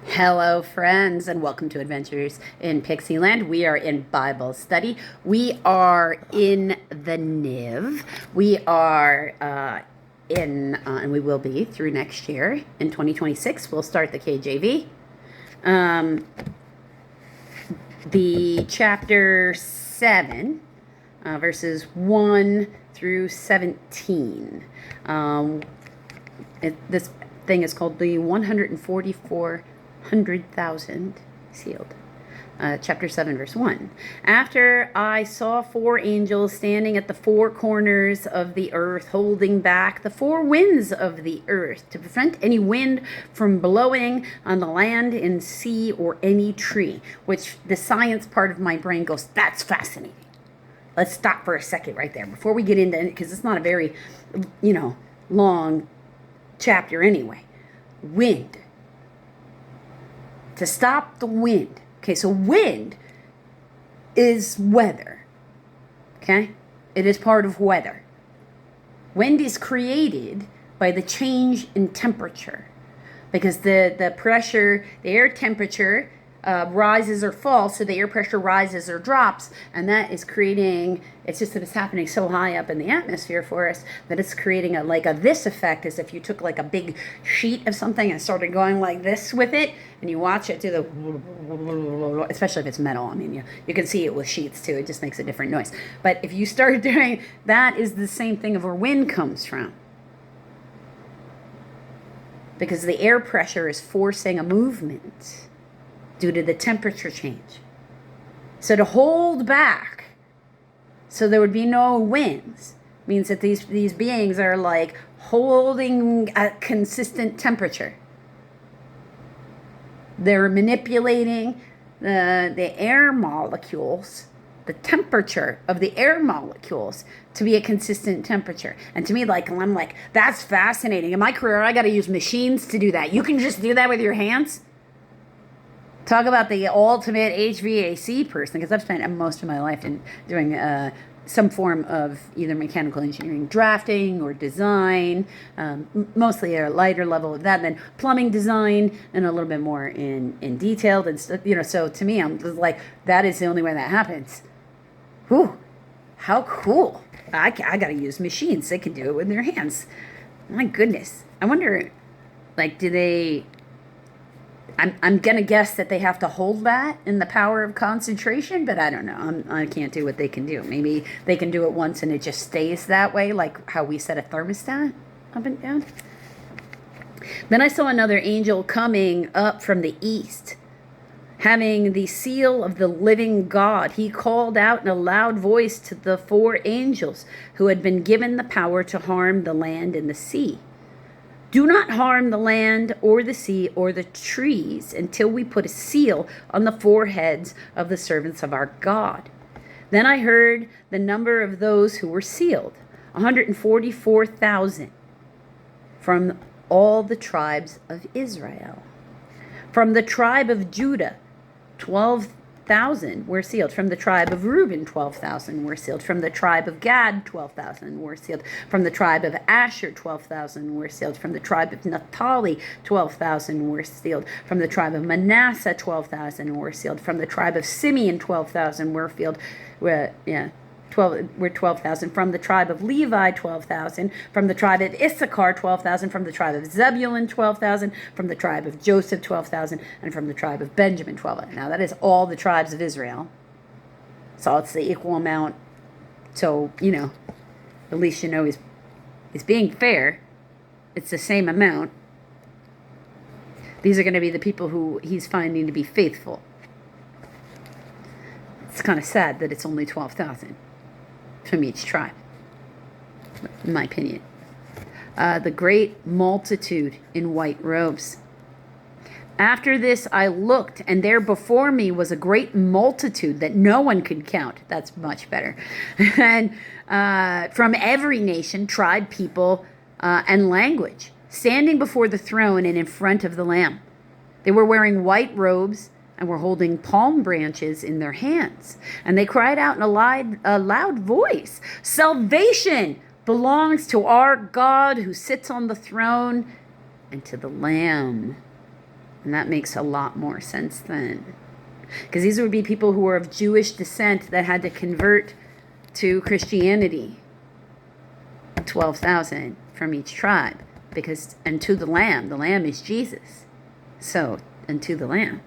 Hello, friends, and welcome to Adventures in Pixieland. We are in Bible study. We are in the NIV. We are and we will be through next year in 2026. We'll start the KJV. The chapter 7, verses 1 through 17. This thing is called the 144,000 sealed. Chapter 7, verse 1. After I saw four angels standing at the four corners of the earth, holding back the four winds of the earth to prevent any wind from blowing on the land and sea or any tree, which the science part of my brain goes, that's fascinating. Let's stop for a second right there before we get into it, because it's not a very, long chapter anyway. Wind. To stop the wind. Okay, so wind is weather. Okay? It is part of weather. Wind is created by the change in temperature. Because the pressure, the air temperature rises or falls, so the air pressure rises or drops, and that is creating, it's just that it's happening so high up in the atmosphere for us that it's creating this effect, as if you took like a big sheet of something and started going like this with it, and you watch it do the, especially if it's metal. I mean, you can see it with sheets too, it just makes a different noise. But if you start doing, that is the same thing of where wind comes from. Because the air pressure is forcing a movement due to the temperature change. So to hold back so there would be no winds means that these beings are like holding a consistent temperature. They're manipulating the air molecules, the temperature of the air molecules, to be a consistent temperature. And to me, I'm like, that's fascinating. In my career, I got to use machines to do that. You can just do that with your hands? Talk about the ultimate HVAC person, because I've spent most of my life in doing some form of either mechanical engineering, drafting, or design, mostly at a lighter level of that, then plumbing design, and a little bit more in detailed and stuff. So to me, I'm like, that is the only way that happens. Whew, how cool! I got to use machines. They can do it with their hands. My goodness, I wonder, do they? I'm going to guess that they have to hold that in the power of concentration, but I don't know. I can't do what they can do. Maybe they can do it once and it just stays that way, like how we set a thermostat up and down. Then I saw another angel coming up from the east, having the seal of the living God. He called out in a loud voice to the four angels who had been given the power to harm the land and the sea. Do not harm the land or the sea or the trees until we put a seal on the foreheads of the servants of our God. Then I heard the number of those who were sealed, 144,000, from all the tribes of Israel. From the tribe of Judah, 12,000 were sealed. From the tribe of Reuben, 12,000 were sealed. From the tribe of Gad, 12,000 were sealed. From the tribe of Asher, 12,000 were sealed. From the tribe of Naphtali, 12,000 were sealed. From the tribe of Manasseh, 12,000 were sealed. From the tribe of Simeon, 12,000 were sealed. 12,000. From the tribe of Levi, 12,000. From the tribe of Issachar, 12,000. From the tribe of Zebulun, 12,000. From the tribe of Joseph, 12,000. And from the tribe of Benjamin, 12,000. Now that is all the tribes of Israel. So it's the equal amount. So, at least he's being fair. It's the same amount. These are going to be the people who he's finding to be faithful. It's kind of sad that it's only 12,000 from each tribe, in my opinion. The great multitude in white robes. After this I looked, and there before me was a great multitude that no one could count. That's much better. And from every nation, tribe, people, and language, standing before the throne and in front of the Lamb. They were wearing white robes and were holding palm branches in their hands. And they cried out in a loud voice, "Salvation belongs to our God who sits on the throne and to the Lamb." And that makes a lot more sense then. Because these would be people who were of Jewish descent that had to convert to Christianity. 12,000 from each tribe. And to the Lamb. The Lamb is Jesus. So, and to the Lamb.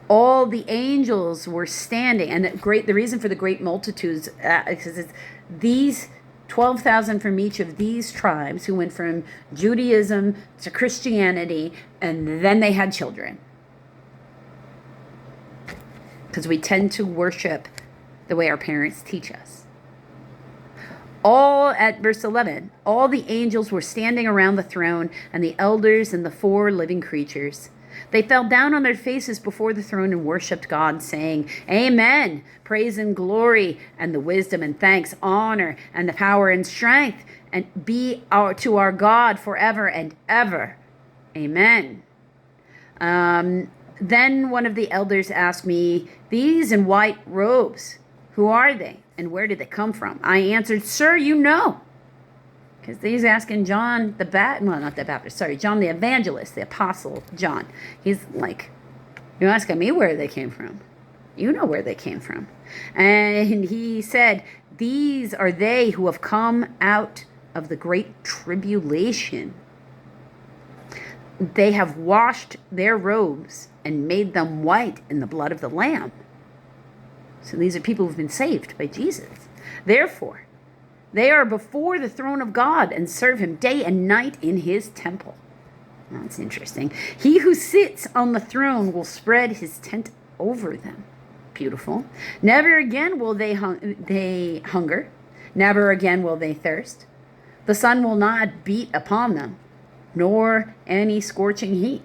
All the angels were standing. And the reason for the great multitudes, because it's these 12,000 from each of these tribes who went from Judaism to Christianity, and then they had children. Because we tend to worship the way our parents teach us. All at verse 11, all the angels were standing around the throne, and the elders and the 4 living creatures. They fell down on their faces before the throne and worshipped God, saying, Amen, praise and glory, and the wisdom and thanks, honor, and the power and strength, and be to our God forever and ever. Amen. Then one of the elders asked me, These in white robes, who are they, and where did they come from? I answered, Sir, you know. Because he's asking John the John the evangelist, the apostle John. He's like, you're asking me where they came from. You know where they came from. And he said, These are they who have come out of the great tribulation. They have washed their robes and made them white in the blood of the Lamb. So these are people who've been saved by Jesus. Therefore, they are before the throne of God and serve him day and night in his temple. That's interesting. He who sits on the throne will spread his tent over them. Beautiful. Never again will they hunger. Never again will they thirst. The sun will not beat upon them, nor any scorching heat.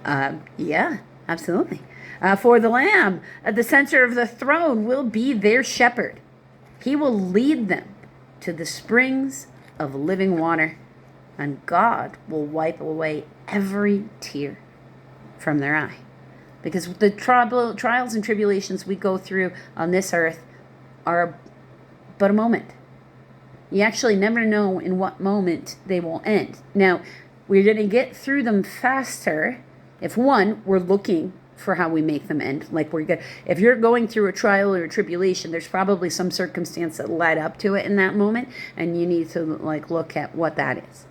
Yeah, absolutely. For the Lamb at the center of the throne will be their shepherd. He will lead them to the springs of living water, and God will wipe away every tear from their eye. Because the trials and tribulations we go through on this earth are but a moment. You actually never know in what moment they will end. Now, we're going to get through them faster if, one, we're looking for how we make them end. If you're going through a trial or a tribulation, there's probably some circumstance that led up to it in that moment, and you need to look at what that is.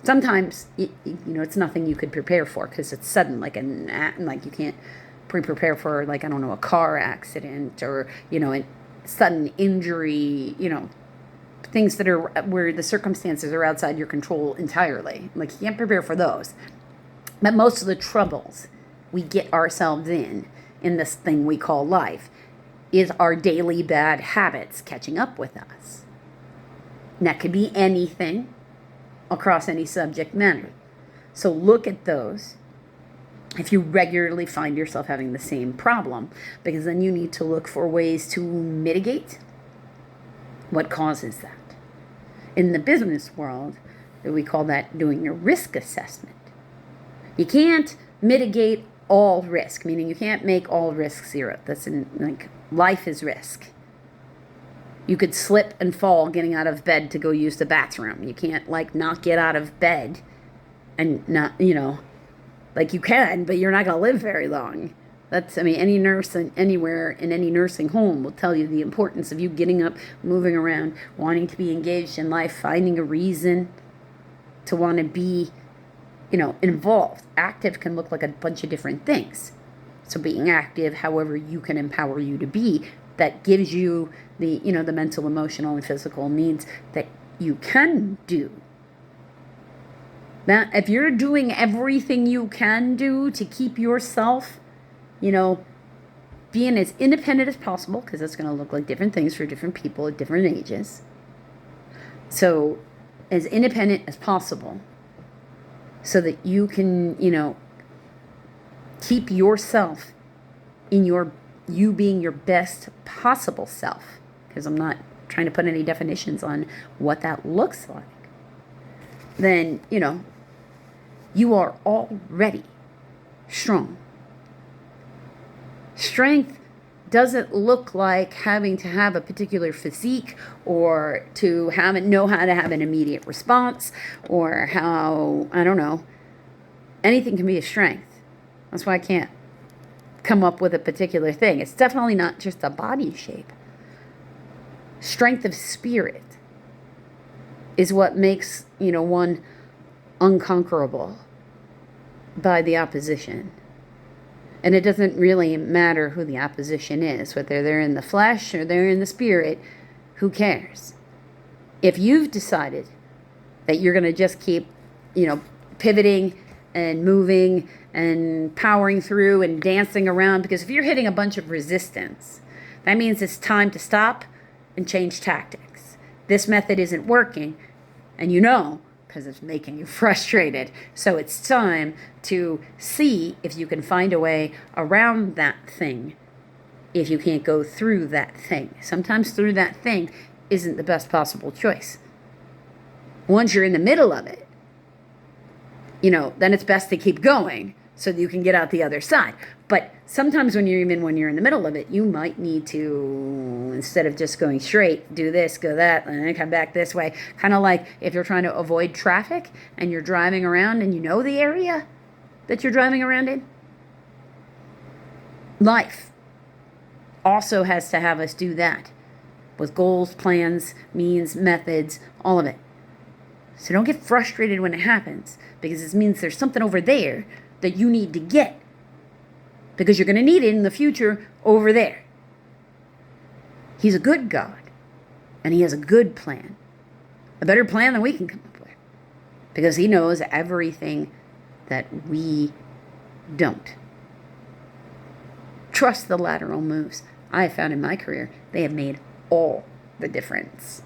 Sometimes it's nothing you could prepare for because it's sudden, you can't prepare for a car accident or a sudden injury, things that are where the circumstances are outside your control entirely. You can't prepare for those. But most of the troubles we get ourselves in this thing we call life is our daily bad habits catching up with us. And that could be anything across any subject matter. So look at those if you regularly find yourself having the same problem, because then you need to look for ways to mitigate what causes that. In the business world, we call that doing your risk assessment. You can't mitigate all risk, meaning you can't make all risk zero. That's life is risk. You could slip and fall getting out of bed to go use the bathroom. You can't not get out of bed and not, you can, but you're not going to live very long. Any nurse anywhere in any nursing home will tell you the importance of you getting up, moving around, wanting to be engaged in life, finding a reason to want to be involved. Active can look like a bunch of different things. So being active, however you can empower you to be, that gives you the, the mental, emotional, and physical needs that you can do. Now, if you're doing everything you can do to keep yourself, being as independent as possible, because it's going to look like different things for different people at different ages. So as independent as possible, so that you can, keep yourself in you being your best possible self. Because I'm not trying to put any definitions on what that looks like. Then, you are already strong. Strength doesn't look like having to have a particular physique or to know how to have an immediate response or how, anything can be a strength. That's why I can't come up with a particular thing. It's definitely not just a body shape. Strength of spirit is what makes, one unconquerable by the opposition. And it doesn't really matter who the opposition is, whether they're in the flesh or they're in the spirit. Who cares? If you've decided that you're going to just keep, pivoting and moving and powering through and dancing around, because if you're hitting a bunch of resistance, that means it's time to stop and change tactics. This method isn't working, and because it's making you frustrated. So it's time to see if you can find a way around that thing if you can't go through that thing. Sometimes through that thing isn't the best possible choice. Once you're in the middle of it, then it's best to keep going so that you can get out the other side. But sometimes when you're in the middle of it, you might need to, instead of just going straight, do this, go that, and then come back this way. Kind of like if you're trying to avoid traffic and you're driving around and you know the area that you're driving around in. Life also has to have us do that with goals, plans, means, methods, all of it. So don't get frustrated when it happens, because it means there's something over there that you need to get, because you're going to need it in the future over there. He's a good God, and he has a good plan, a better plan than we can come up with, because he knows everything that we don't. Trust the lateral moves I have found in my career. They have made all the difference.